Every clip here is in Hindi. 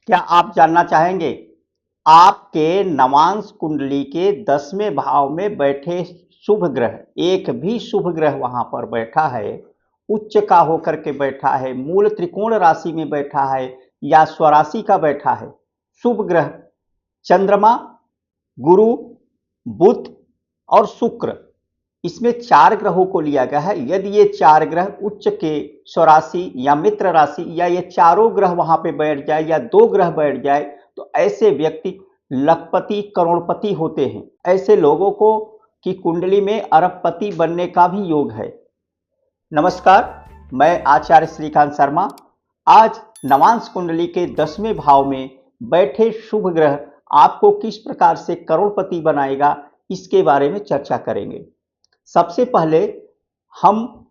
क्या आप जानना चाहेंगे आपके नवांश कुंडली के 10वें भाव में बैठे शुभ ग्रह, एक भी शुभ ग्रह वहां पर बैठा है, उच्च का होकर के बैठा है, मूल त्रिकोण राशि में बैठा है या स्वराशि का बैठा है? शुभ ग्रह चंद्रमा, गुरु, बुध और शुक्र, इसमें 4 ग्रहों को लिया गया है। यदि ये 4 ग्रह उच्च के स्वराशि या मित्र राशि या ये चारों ग्रह वहां पे बैठ जाए या 2 ग्रह बैठ जाए तो ऐसे व्यक्ति लखपति करोड़पति होते हैं। ऐसे लोगों को की कुंडली में अरबपति बनने का भी योग है। नमस्कार, मैं आचार्य श्रीकांत शर्मा। आज नवांश कुंडली के 10वें भाव में बैठे शुभ ग्रह आपको किस प्रकार से करोड़पति बनाएगा, इसके बारे में चर्चा करेंगे। सबसे पहले हम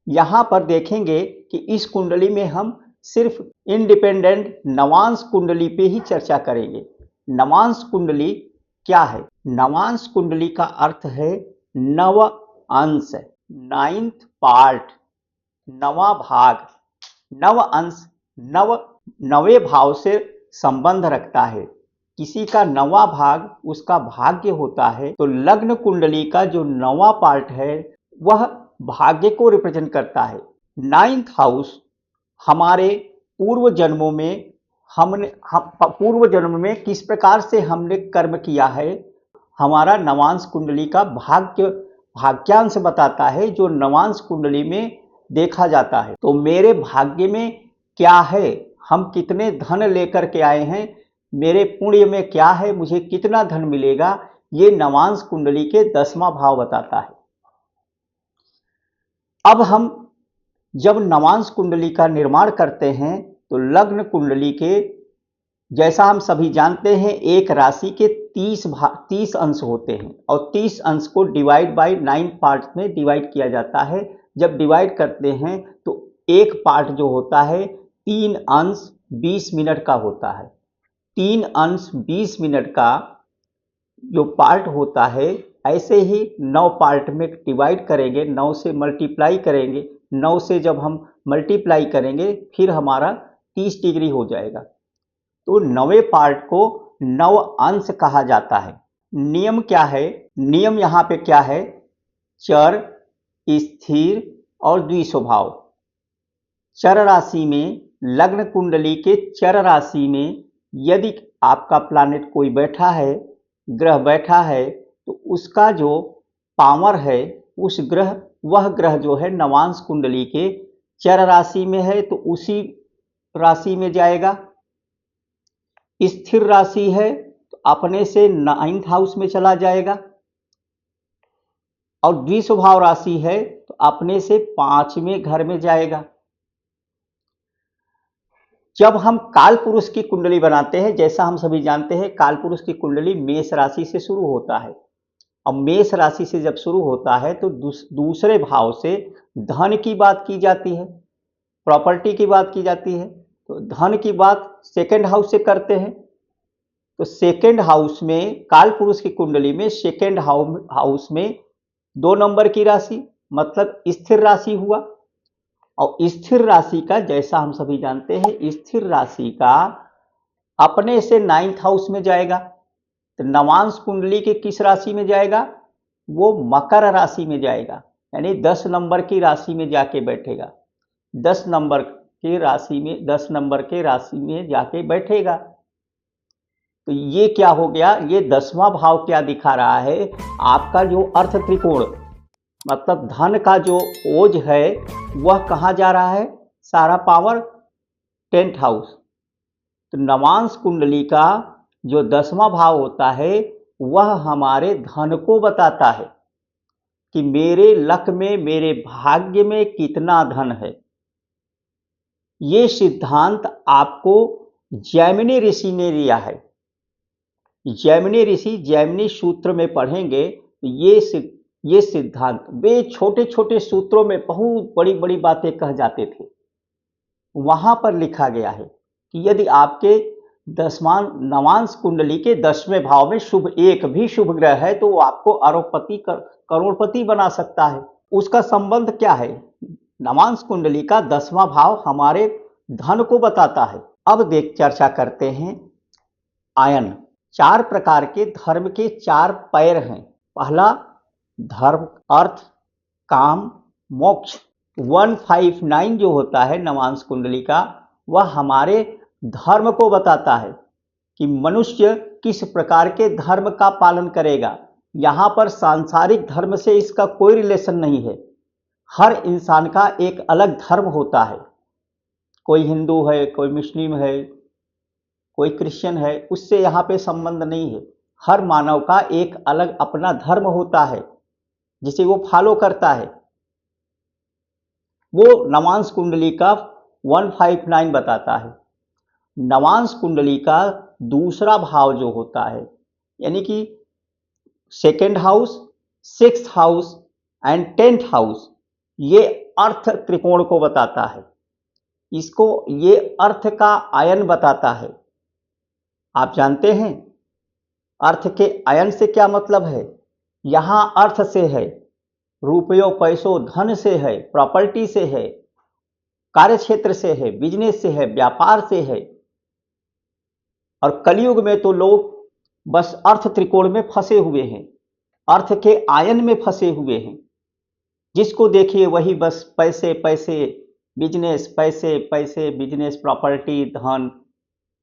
यहां पर देखेंगे कि इस कुंडली में हम सिर्फ इंडिपेंडेंट नवांश कुंडली पे ही चर्चा करेंगे। नवांश कुंडली क्या है? नवांश कुंडली का अर्थ है नव अंश, 9th पार्ट, नवा भाग। नव अंश नवे भाव से संबंध रखता है। किसी का नवा भाग उसका भाग्य होता है, तो लग्न कुंडली का जो नवा पार्ट है वह भाग्य को रिप्रेजेंट करता है। 9th हाउस हमारे पूर्व जन्मों में पूर्व जन्म में किस प्रकार से हमने कर्म किया है, हमारा नवांश कुंडली का भाग्यांश बताता है, जो नवांश कुंडली में देखा जाता है। तो मेरे भाग्य में क्या है, हम कितने धन लेकर के आए हैं, मेरे पुण्य में क्या है, मुझे कितना धन मिलेगा, ये नवांश कुंडली के 10वां भाव बताता है। अब हम जब नवांश कुंडली का निर्माण करते हैं तो लग्न कुंडली के, जैसा हम सभी जानते हैं, एक राशि के 30 अंश होते हैं और 30 अंश को डिवाइड बाय 9 पार्ट में डिवाइड किया जाता है। जब डिवाइड करते हैं तो एक पार्ट जो होता है 3 अंश 20 मिनट का होता है। 3 अंश 20 मिनट का जो पार्ट होता है, ऐसे ही 9 पार्ट में डिवाइड करेंगे, 9 से मल्टीप्लाई करेंगे, 9 से जब हम मल्टीप्लाई करेंगे फिर हमारा 30 डिग्री हो जाएगा। तो 9वें पार्ट को 9 अंश कहा जाता है। नियम क्या है? नियम यहाँ पे क्या है? चर, स्थिर और द्विस्वभाव। चर राशि में, लग्न कुंडली के चर राशि में यदि आपका प्लैनेट कोई बैठा है, ग्रह बैठा है, तो उसका जो पावर है, उस ग्रह, वह ग्रह जो है नवांश कुंडली के चर राशि में है तो उसी राशि में जाएगा। स्थिर राशि है तो अपने से 9th हाउस में चला जाएगा और द्विस्वभाव राशि है तो अपने से 5वें घर में जाएगा। जब हम काल पुरुष की कुंडली बनाते हैं, जैसा हम सभी जानते हैं, काल पुरुष की कुंडली मेष राशि से शुरू होता है। अब मेष राशि से जब शुरू होता है तो दूसरे भाव से धन की बात की जाती है, प्रॉपर्टी की बात की जाती है। तो धन की बात सेकंड हाउस से करते हैं। तो सेकंड हाउस में, काल पुरुष की कुंडली में सेकंड हाउस में 2 नंबर की राशि मतलब स्थिर राशि हुआ। और स्थिर राशि का, जैसा हम सभी जानते हैं, स्थिर राशि का अपने से 9th हाउस में जाएगा। तो नवांश कुंडली के किस राशि में जाएगा? वो मकर राशि में जाएगा, यानी 10 नंबर की राशि में जाके बैठेगा। 10 नंबर की राशि में, 10 नंबर के राशि में जाके बैठेगा। तो ये क्या हो गया? ये 10वां भाव क्या दिखा रहा है? आपका जो अर्थ त्रिकोण मतलब धन का जो ओज है वह कहाँ जा रहा है? सारा पावर 10th हाउस। तो नवांश कुंडली का जो 10वां भाव होता है वह हमारे धन को बताता है कि मेरे लक में, मेरे भाग्य में कितना धन है। ये सिद्धांत आपको जैमिनी ऋषि ने दिया है। जैमिनी ऋषि जैमिनी सूत्र में पढ़ेंगे तो ये सिद्धांत, वे छोटे छोटे सूत्रों में बहुत बड़ी बड़ी बातें कह जाते थे। वहां पर लिखा गया है कि यदि आपके नवांश कुंडली के 10वें भाव में एक भी शुभ ग्रह है तो वो आपको अरबपति करोड़पति बना सकता है। उसका संबंध क्या है? नवांश कुंडली का 10वां भाव हमारे धन को बताता है। अब देख चर्चा करते हैं आयन। चार प्रकार के धर्म के चार पैर हैं। पहला धर्म, अर्थ, काम, मोक्ष। 159 जो होता है नवांश कुंडली का, वह हमारे धर्म को बताता है कि मनुष्य किस प्रकार के धर्म का पालन करेगा। यहाँ पर सांसारिक धर्म से इसका कोई रिलेशन नहीं है। हर इंसान का एक अलग धर्म होता है। कोई हिंदू है, कोई मुस्लिम है, कोई क्रिश्चियन है, उससे यहाँ पे संबंध नहीं है। हर मानव का एक अलग अपना धर्म होता है जिसे वो फॉलो करता है। वो नवांश कुंडली का 159 बताता है। नवांश कुंडली का दूसरा भाव जो होता है, यानी कि second house, sixth house and 10th house, ये अर्थ त्रिकोण को बताता है। इसको ये अर्थ का आयन बताता है। आप जानते हैं अर्थ के आयन से क्या मतलब है? यहां अर्थ से है, रुपयों पैसों धन से है, प्रॉपर्टी से है, कार्य क्षेत्र से है, बिजनेस से है, व्यापार से है। और कलयुग में तो लोग बस अर्थ त्रिकोण में फंसे हुए हैं, अर्थ के आयन में फंसे हुए हैं। जिसको देखिए वही बस पैसे पैसे, बिजनेस, पैसे पैसे, बिजनेस, प्रॉपर्टी, धन,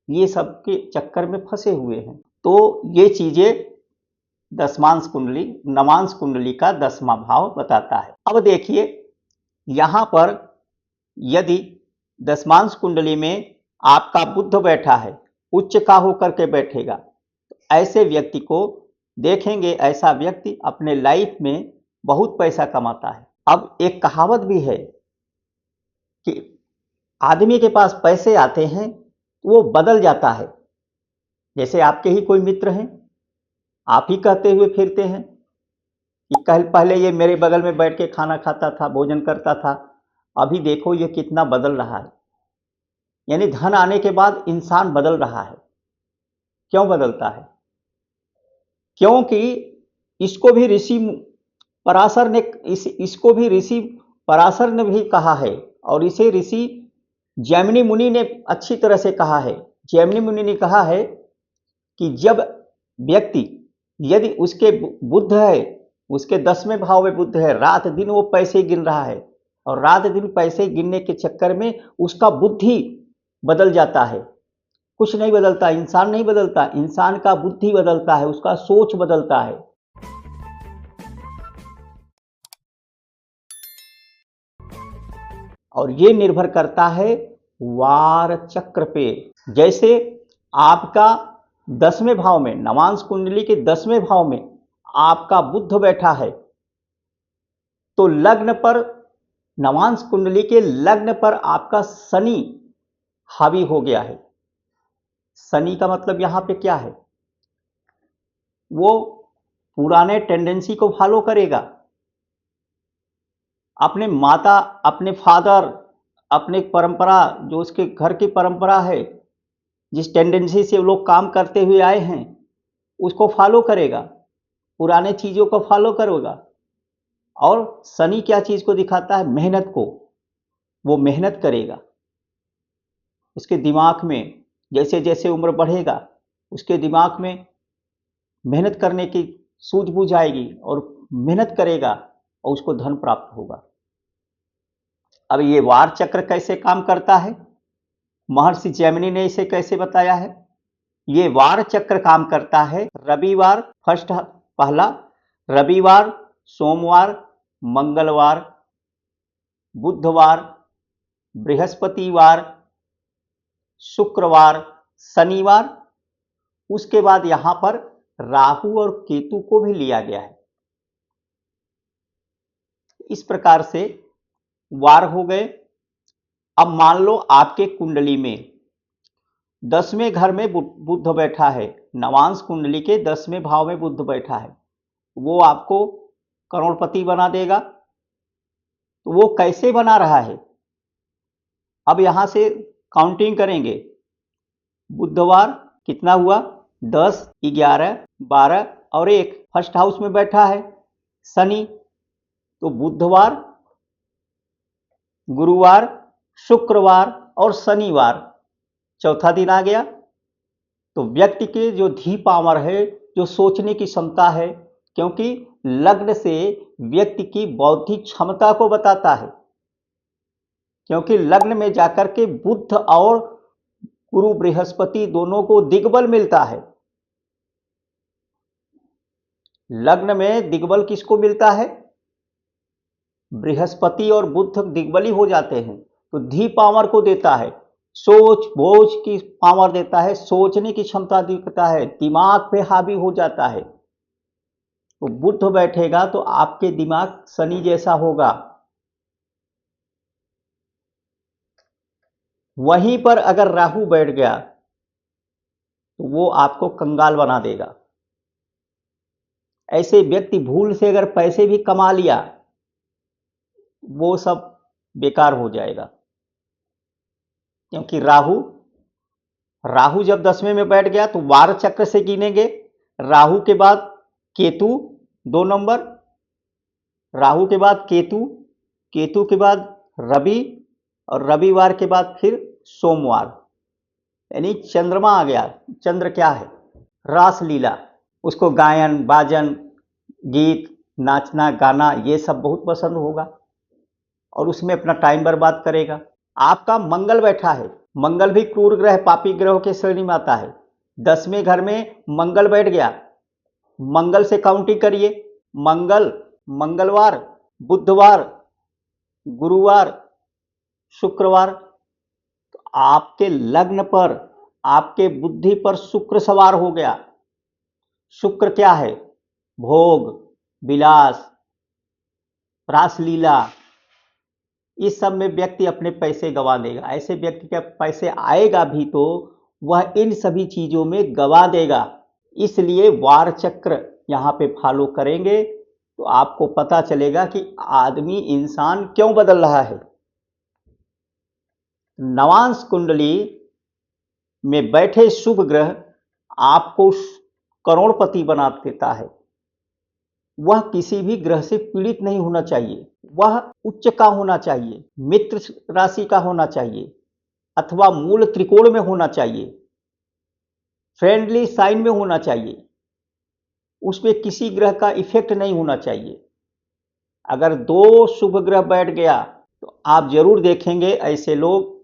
ये सब के चक्कर में फंसे हुए हैं। तो ये चीजें दसमांश कुंडली, नवांश कुंडली का 10वां भाव बताता है। अब देखिए यहां पर यदि दसमांश कुंडली में आपका बुध बैठा है, उच्च का होकर के बैठेगा, तो ऐसे व्यक्ति को देखेंगे, ऐसा व्यक्ति अपने लाइफ में बहुत पैसा कमाता है। अब एक कहावत भी है कि आदमी के पास पैसे आते हैं तो वो बदल जाता है। जैसे आपके ही कोई मित्र हैं, आप ही कहते हुए फिरते हैं कि कल पहले ये मेरे बगल में बैठ के खाना खाता था, भोजन करता था, अभी देखो ये कितना बदल रहा है। यानी धन आने के बाद इंसान बदल रहा है। क्यों बदलता है? क्योंकि इसको भी ऋषि पराशर ने इसको भी ऋषि पराशर ने भी कहा है, और इसे ऋषि जैमिनी मुनि ने अच्छी तरह से कहा है। जैमिनी मुनि ने कहा है कि जब व्यक्ति, यदि उसके बुध है, उसके 10वें भाव में बुध है, रात दिन वो पैसे गिन रहा है, और रात दिन पैसे गिनने के चक्कर में उसका बुद्धि बदल जाता है। कुछ नहीं बदलता, इंसान नहीं बदलता, इंसान का बुद्धि बदलता है, उसका सोच बदलता है। और ये निर्भर करता है वार चक्र पे। जैसे आपका 10वें भाव में, नवांश कुंडली के 10वें भाव में आपका बुध बैठा है, तो लग्न पर, नवांश कुंडली के लग्न पर आपका शनि हावी हो गया है। शनि का मतलब यहां पे क्या है? वो पुराने टेंडेंसी को फॉलो करेगा। अपने माता, अपने फादर, अपने परंपरा, जो उसके घर की परंपरा है, जिस टेंडेंसी से वो लोग काम करते हुए आए हैं, उसको फॉलो करेगा, पुराने चीज़ों को फॉलो करेगा। और शनि क्या चीज़ को दिखाता है? मेहनत को। वो मेहनत करेगा। उसके दिमाग में जैसे जैसे उम्र बढ़ेगा, उसके दिमाग में मेहनत करने की सूझबूझ आएगी, और मेहनत करेगा और उसको धन प्राप्त होगा। अब ये वार चक्र कैसे काम करता है, महर्षि जैमिनी ने इसे कैसे बताया है? ये वार चक्र काम करता है रविवार, फर्स्ट पहला रविवार, सोमवार, मंगलवार, बुधवार, बृहस्पतिवार, शुक्रवार, शनिवार। उसके बाद यहां पर राहु और केतु को भी लिया गया है। इस प्रकार से वार हो गए। अब मान लो आपके कुंडली में 10वें घर में बुध बैठा है, नवांश कुंडली के 10वें भाव में बुध बैठा है, वो आपको करोड़पति बना देगा। तो वो कैसे बना रहा है? अब यहां से काउंटिंग करेंगे। बुधवार कितना हुआ? 10, 11, 12 और 1 फर्स्ट हाउस में बैठा है शनि। तो बुधवार, गुरुवार, शुक्रवार और शनिवार, चौथा दिन आ गया तो व्यक्ति के जो धी पावर है, जो सोचने की क्षमता है, क्योंकि लग्न से व्यक्ति की बौद्धिक क्षमता को बताता है, क्योंकि लग्न में जाकर के बुध और गुरु बृहस्पति दोनों को दिग्बल मिलता है। लग्न में दिग्बल किसको मिलता है? बृहस्पति और बुध दिग्बली हो जाते हैं तो धी पावर को देता है, सोच बोझ की पावर देता है, सोचने की क्षमता देता है, दिमाग पे हावी हो जाता है। तो बुध बैठेगा तो आपके दिमाग शनि जैसा होगा। वहीं पर अगर राहु बैठ गया तो वो आपको कंगाल बना देगा। ऐसे व्यक्ति भूल से अगर पैसे भी कमा लिया वो सब बेकार हो जाएगा, क्योंकि राहु जब 10वें में बैठ गया तो वार चक्र से गिनेंगे। राहु के बाद केतु 2 नंबर, राहु के बाद केतु, केतु के बाद रवि और रविवार के बाद फिर सोमवार, यानी चंद्रमा आ गया। चंद्र क्या है? रास लीला, उसको गायन बाजन गीत नाचना गाना ये सब बहुत पसंद होगा और उसमें अपना टाइम बर्बाद करेगा। आपका मंगल बैठा है, मंगल भी क्रूर ग्रह पापी ग्रहों के श्रेणी में आता है। 10वें घर में मंगल बैठ गया, मंगल से काउंटिंग करिए, मंगलवार, बुधवार, गुरुवार, शुक्रवार, तो आपके लग्न पर आपके बुद्धि पर शुक्र सवार हो गया। शुक्र क्या है? भोग विलास रासलीला, इस सब में व्यक्ति अपने पैसे गंवा देगा। ऐसे व्यक्ति के पैसे आएगा भी तो वह इन सभी चीजों में गंवा देगा। इसलिए वार चक्र यहाँ पे फॉलो करेंगे तो आपको पता चलेगा कि आदमी इंसान क्यों बदल रहा है। नवांश कुंडली में बैठे शुभ ग्रह आपको करोड़पति बना देता है। वह किसी भी ग्रह से पीड़ित नहीं होना चाहिए, वह उच्च का होना चाहिए, मित्र राशि का होना चाहिए अथवा मूल त्रिकोण में होना चाहिए, फ्रेंडली साइन में होना चाहिए, उसमें किसी ग्रह का इफेक्ट नहीं होना चाहिए। अगर 2 शुभ ग्रह बैठ गया तो आप जरूर देखेंगे ऐसे लोग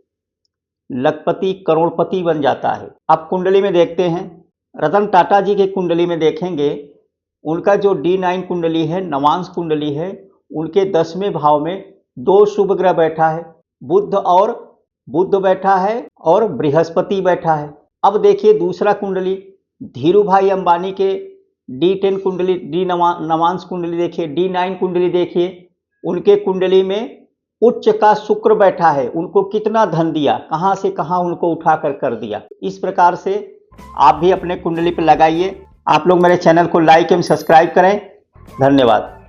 लखपति करोड़पति बन जाता है। आप कुंडली में देखते हैं, रतन टाटा जी के कुंडली में देखेंगे, उनका जो D9 कुंडली है, नवांश कुंडली है, उनके 10वें भाव में 2 शुभ ग्रह बैठा है, बुध बैठा है और बृहस्पति बैठा है। अब देखिए दूसरा कुंडली, धीरू भाई अंबानी के D10 कुंडली, नवांश कुंडली देखिए, D9 कुंडली देखिए, उनके कुंडली में उच्च का शुक्र बैठा है। उनको कितना धन दिया, कहां से कहां उनको उठा कर दिया। इस प्रकार से आप भी अपने कुंडली पर लगाइए। आप लोग मेरे चैनल को लाइक एवं सब्सक्राइब करें। धन्यवाद।